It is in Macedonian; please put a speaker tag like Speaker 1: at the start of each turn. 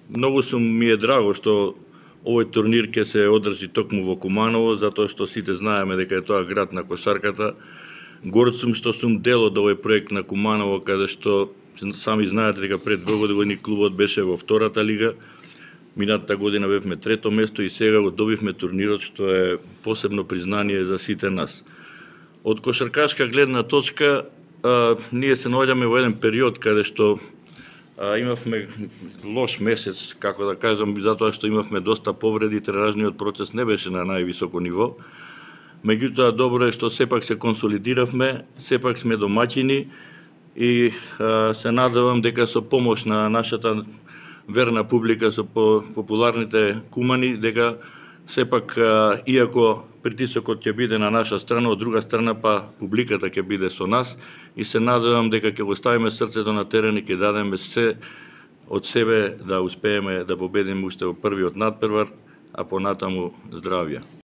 Speaker 1: Многу ми е драго што овој турнир ќе се одржи токму во Куманово, затоа што сите знаеме дека е тоа град на кошарката. Горд сум што сум дел од овој проект на Куманово, каде што сами знаете дека пред 2 години клубот беше во втората лига. Минатата година бевме трето место и сега го добивме турнирот, што е посебно признание за сите нас. Од кошаркашка гледна точка, ние се наоѓаме во еден период каде што имавме лош месец, како да кажам, затоа што имавме доста повреди, тренажниот процес не беше на највисоко ниво. Меѓутоа, добро е што сепак се консолидиравме, сепак сме домаќини и се надевам дека со помош на нашата верна публика, со популарните кумани, дека сепак, иако притисокот ќе биде на наша страна, од друга страна па публиката ќе биде со нас и се надевам дека ќе го ставиме срцето на терен и ќе дадеме се од себе да успееме да победиме уште во првиот надпревар, а понатаму здравје.